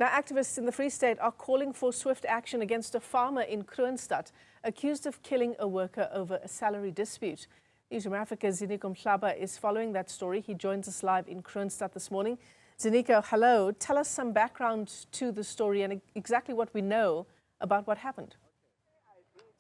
Now, activists in the Free State are calling for swift action against a farmer in Kroonstad accused of killing a worker over a salary dispute. News from Africa's Zineeko Mhlaba is following that story. He joins us live in Kroonstad this morning. Zineeko, hello. Tell us some background to the story and exactly what we know about what happened.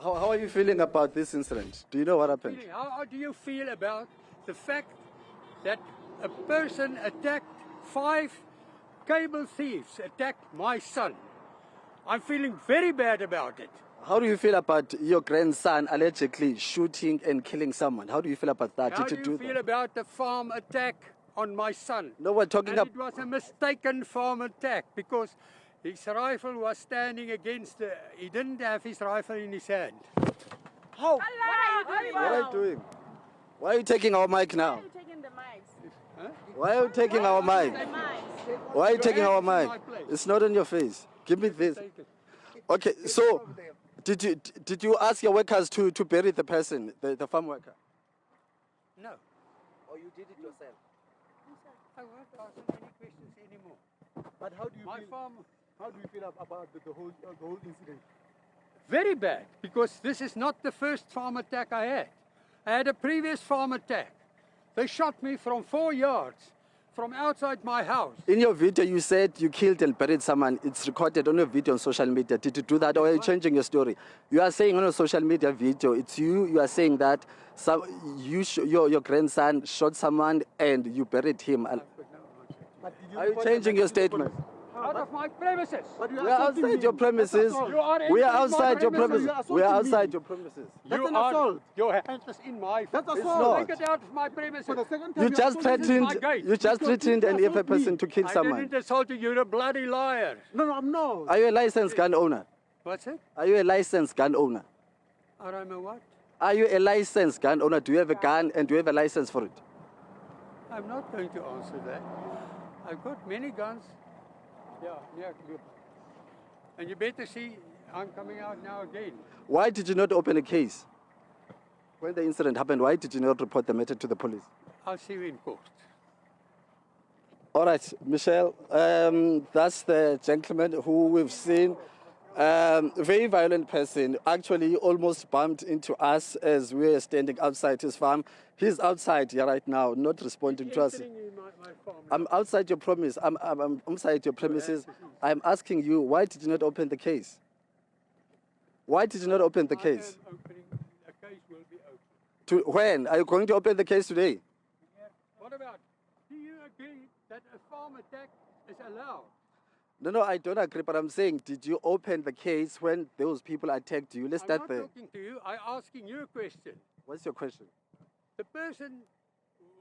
How are you feeling about this incident? Do you know what happened? How do you feel about the fact that a person attacked 5 cable thieves, attacked my son? I'm feeling very bad about it. How do you feel about your grandson allegedly shooting and killing someone? How do you feel about that? How do you feel about the farm attack on my son? No, we're talking about... It was a mistaken farm attack because his rifle was standing against the... He didn't have his rifle in his hand. How? Hello. What are you doing? Why are you taking our mic now? Why are you taking the mics? Huh? Why are you taking our mic? The mics. Why are you taking our hands in mic? my place. It's not on your face. Give me this. Okay, so did you ask your workers to bury the person, the farm worker? No. Or you did it yourself? I won't answer any questions anymore. But how do you feel about the whole incident? Very bad, because this is not the first farm attack I had. I had a previous farm attack. They shot me from 4 yards from outside my house. In your video, you said you killed and buried someone. It's recorded on your video on social media. Did you do that, or are you changing your story? You are saying on a social media video, it's you. You are saying that your grandson shot someone and you buried him. Are you changing your statement? Out of my premises. We are outside your premises. We are outside your premises. We are outside your premises. That's an assault. Your hand is in my... That's assault. Take it out of my premises. You just threatened an innocent person to kill I someone. didn't assault you. You're a bloody liar. No, I'm not. Are you a licensed gun owner? What's it? Are you a licensed gun owner? Or I'm a what? Are you a licensed gun owner? Do you have a gun and do you have a license for it? I'm not going to answer that. I've got many guns. Yeah, good. And you better see, I'm coming out now again. Why did you not open a case? When the incident happened, why did you not report the matter to the police? I'll see you in court. All right, Michelle, that's the gentleman who we've seen. A very violent person, actually almost bumped into us as we were standing outside his farm. He's outside here right now, not responding to us. I'm outside your promise. I'm outside your premises. I'm asking you, why did you not open the case? Why did you not open the case? A case will be open. To when? Are you going to open the case today? Yeah. What about, do you agree that a farm attack is allowed? No, I don't agree, but I'm saying, did you open the case when those people attacked you? Let's start there. I'm not talking to you, I'm asking you a question. What's your question? The person,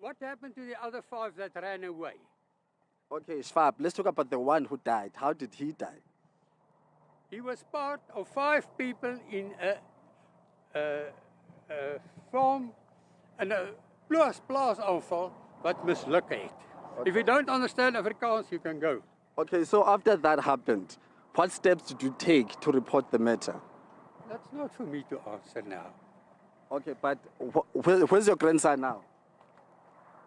what happened to the other 5 that ran away? Okay, Schwab, let's talk about the one who died. How did he die? He was part of 5 people in a farm, en 'n plaasaanval wat misluk het. If you don't understand Afrikaans, you can go. Okay, so after that happened, what steps did you take to report the matter? That's not for me to answer now. Okay, but where's your grandson now?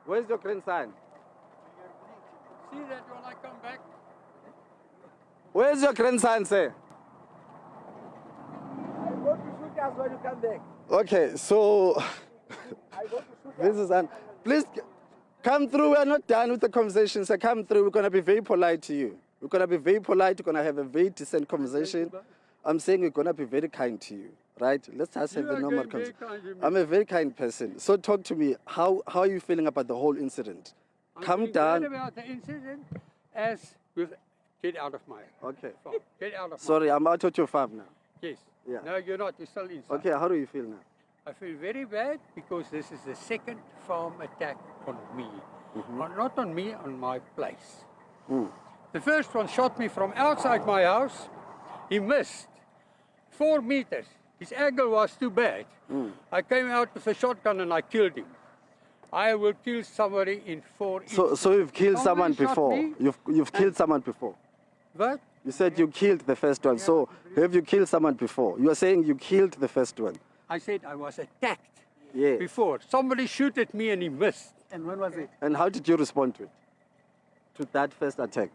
Where's your grandson? See that when I come back? Where's your grandson, sir? I'm going to shoot us when you come back. Okay, so this is please come through. We're not done with the conversation, so come through. We're going to be very polite to you. We're going to be very polite. We're going to have a very decent conversation. I'm saying we're going to be very kind to you, right? Let's just have a normal conversation. I'm a very kind person. So talk to me. How are you feeling about the whole incident? Come down. About the incident as with get out of my farm. Get out of Sorry, I'm out of your farm now. Yes. Yeah. No, you're not. You're still inside. Okay, how do you feel now? I feel very bad because this is the 2nd farm attack on me. Not on me, on my place. The first one shot me from outside my house. He missed 4 meters. His angle was too bad. I came out with a shotgun and I killed him. I will kill somebody in 4 inches. So you've killed someone before? You've killed someone before? What? You said you killed the first one. So have you killed someone before? You are saying you killed the first one. I said I was attacked Yeah. before. Somebody shoot at me and he missed. And when was it? And how did you respond to it? To that first attack?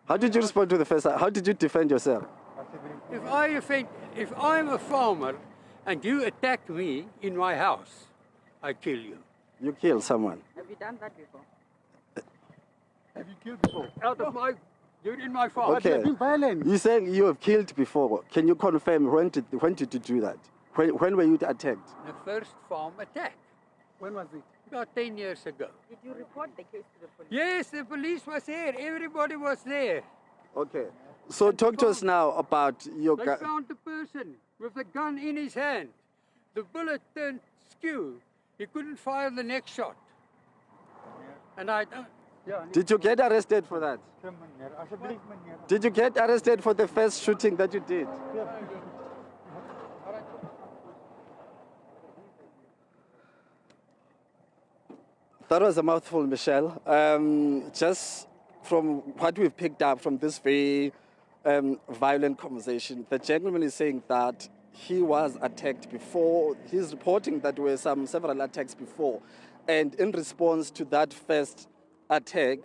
How did you respond to the first? How did you defend yourself? If I'm a farmer and you attack me in my house, I kill you. You killed someone. Have you done that before? Have you killed before? Out of my, you're in my farm. Okay. Been violent. You saying you have killed before? Can you confirm when did you do that? When were you attacked? The first farm attack, When was it? about 10 years ago. Did you report the case to the police? Yes, the police was there. Everybody was there. Okay. So talk to us now about your. They found the person with a gun in his hand. The bullet turned skew. He couldn't fire the next shot. And I don't. Did you get arrested for that? Did you get arrested for the first shooting that you did? That was a mouthful, Michelle. Just from what we've picked up from this very violent conversation, the gentleman is saying that he was attacked before. He's reporting that there were several attacks before. And in response to that first attack,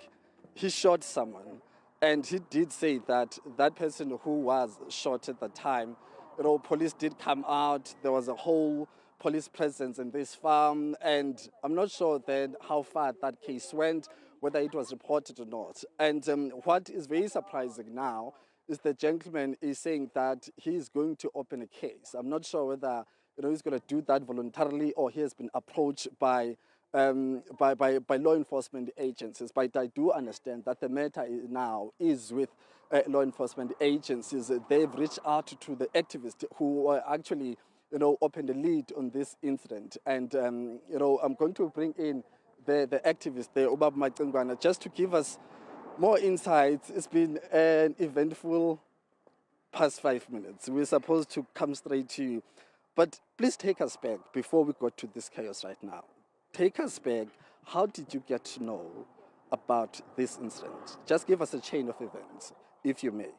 he shot someone. And he did say that that person who was shot at the time, police did come out. There was a whole police presence in this farm, and I'm not sure then how far that case went, whether it was reported or not. And what is very surprising now is the gentleman is saying that he's going to open a case. I'm not sure whether he's going to do that voluntarily or he has been approached by law enforcement agencies. But I do understand that the matter now is with law enforcement agencies. They've reached out to the activists who are actually opened the lead on this incident. And, I'm going to bring in the activist there, Ubab Macengwana, just to give us more insights. It's been an eventful past 5 minutes. We're supposed to come straight to you. But please take us back before we go to this chaos right now. Take us back. How did you get to know about this incident? Just give us a chain of events, if you may.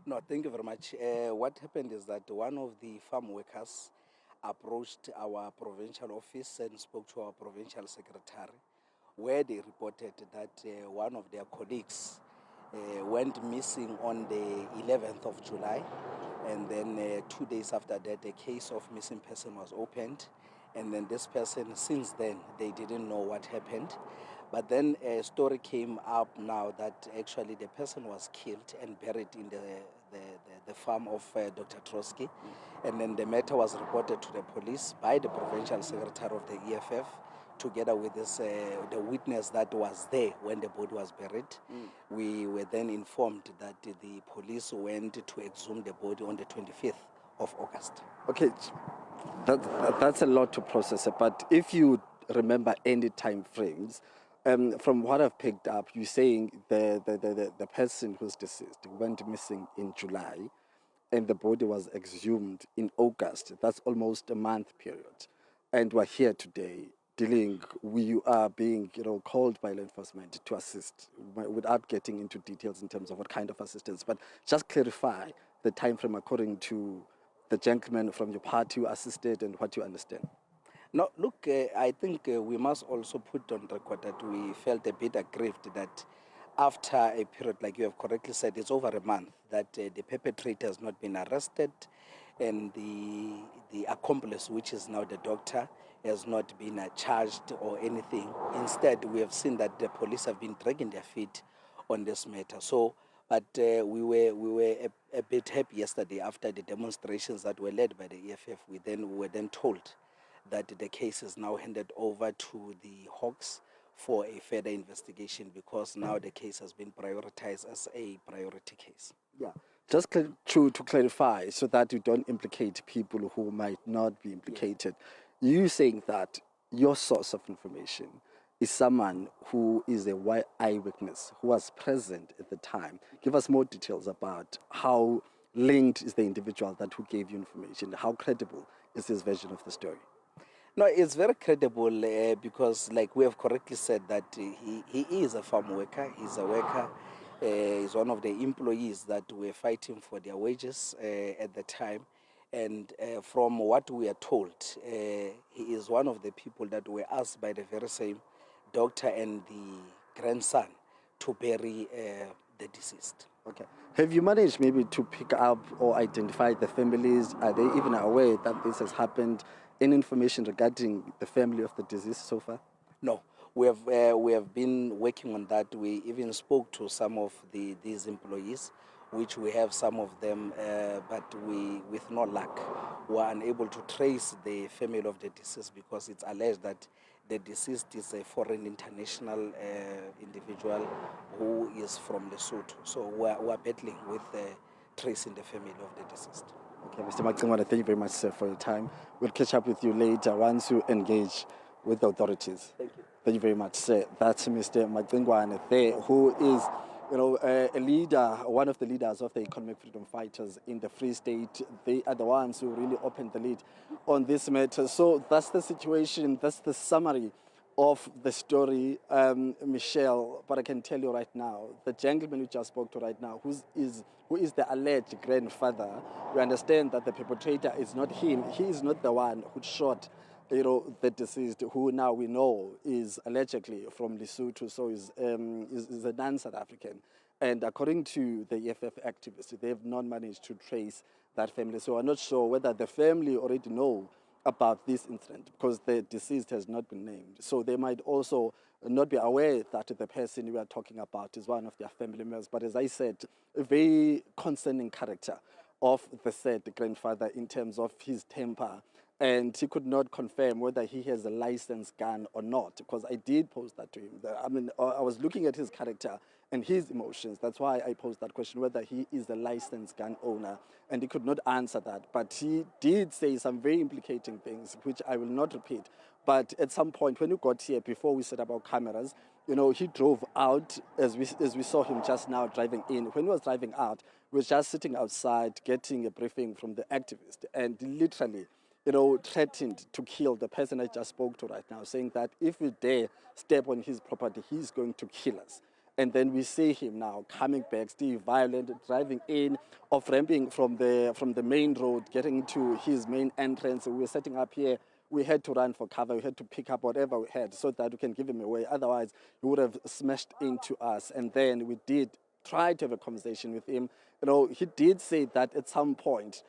No, thank you very much. What happened is that one of the farm workers approached our provincial office and spoke to our provincial secretary, where they reported that one of their colleagues went missing on the 11th of July. And then 2 days after that, a case of missing person was opened. And then this person, since then, they didn't know what happened. But then a story came up now that actually the person was killed and buried in the farm of Dr. Trotsky. And then the matter was reported to the police by the provincial secretary of the EFF, together with this, the witness that was there when the body was buried. We were then informed that the police went to exhume the body on the 25th of August. Okay, that's a lot to process. But if you remember any time frames, from what I've picked up, you're saying the person who's deceased went missing in July and the body was exhumed in August. That's almost a month period. And we're here today we are being called by law enforcement to assist without getting into details in terms of what kind of assistance. But just clarify the time frame according to the gentleman from your party who assisted and what you understand. No, look, I think we must also put on record that we felt a bit aggrieved that after a period, like you have correctly said, it's over a month, that the perpetrator has not been arrested and the accomplice, which is now the doctor, has not been charged or anything. Instead, we have seen that the police have been dragging their feet on this matter. So, but we were a bit happy yesterday after the demonstrations that were led by the EFF. We were then told that the case is now handed over to the Hawks for a further investigation, because now the case has been prioritized as a priority case. Yeah, just to clarify so that you don't implicate people who might not be implicated. You saying that your source of information is someone who is a eyewitness, who was present at the time. Give us more details about how linked is the individual who gave you information. How credible is his version of the story? No, it's very credible because, like we have correctly said, that he is a farm worker. He's a worker. He's one of the employees that were fighting for their wages at the time. And from what we are told, he is one of the people that were asked by the very same doctor and the grandson to bury the deceased. Okay. Have you managed maybe to pick up or identify the families? Are they even aware that this has happened? Any information regarding the family of the deceased so far? No, we have been working on that. We even spoke to some of these employees, which we have some of them, but we, with no luck, were unable to trace the family of the deceased because it's alleged that the deceased is a foreign international individual who is from Lesotho. So we're battling with tracing the family of the deceased. Okay, Mr. Maximwana, thank you very much, sir, for your time. We'll catch up with you later once you engage with the authorities. Thank you. Thank you very much, sir. That's Mr. Maximwana there, who is, a leader, one of the leaders of the economic freedom fighters in the Free State. They are the ones who really opened the lead on this matter. So that's the situation. That's the summary of the story, Michelle. But I can tell you right now, the gentleman you just spoke to right now, who is the alleged grandfather, we understand that the perpetrator is not him. He is not the one who shot the deceased, who now we know is allegedly from Lesotho, so is a non-South African. And according to the EFF activists, they have not managed to trace that family. So I'm not sure whether the family already know about this incident because the deceased has not been named. So they might also not be aware that the person we are talking about is one of their family members. But as I said, a very concerning character of the said grandfather in terms of his temper. And he could not confirm whether he has a licensed gun or not, because I did pose that to him. I mean, I was looking at his character and his emotions. That's why I posed that question, whether he is a licensed gun owner. And he could not answer that. But he did say some very implicating things, which I will not repeat. But at some point, when we got here, before we set up our cameras, he drove out, as we saw him just now driving in. When he was driving out, we were just sitting outside getting a briefing from the activist. And literally, threatened to kill the person I just spoke to right now, saying that if we dare step on his property, he's going to kill us. And then we see him now coming back, still violent, driving in, off-ramping from the main road, getting into his main entrance. We were setting up here. We had to run for cover. We had to pick up whatever we had so that we can give him away. Otherwise, he would have smashed into us. And then we did try to have a conversation with him. He did say that at some point,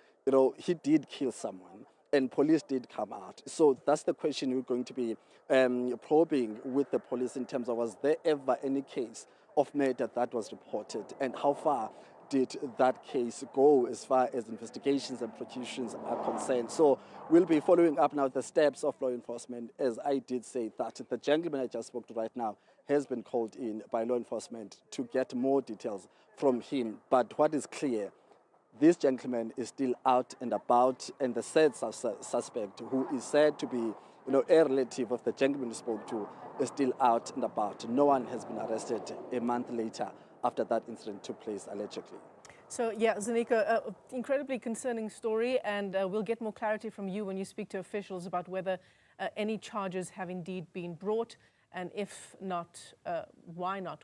he did kill someone. And police did come out. So that's the question we're going to be probing with the police in terms of, was there ever any case of murder that was reported? And how far did that case go as far as investigations and prosecutions are concerned? So we'll be following up now the steps of law enforcement. As I did say, that the gentleman I just spoke to right now has been called in by law enforcement to get more details from him. But what is clear, this gentleman is still out and about, and the said suspect, who is said to be, a relative of the gentleman we spoke to, is still out and about. No one has been arrested a month later after that incident took place, allegedly. So, yeah, Zanika, incredibly concerning story, and we'll get more clarity from you when you speak to officials about whether any charges have indeed been brought, and if not, why not?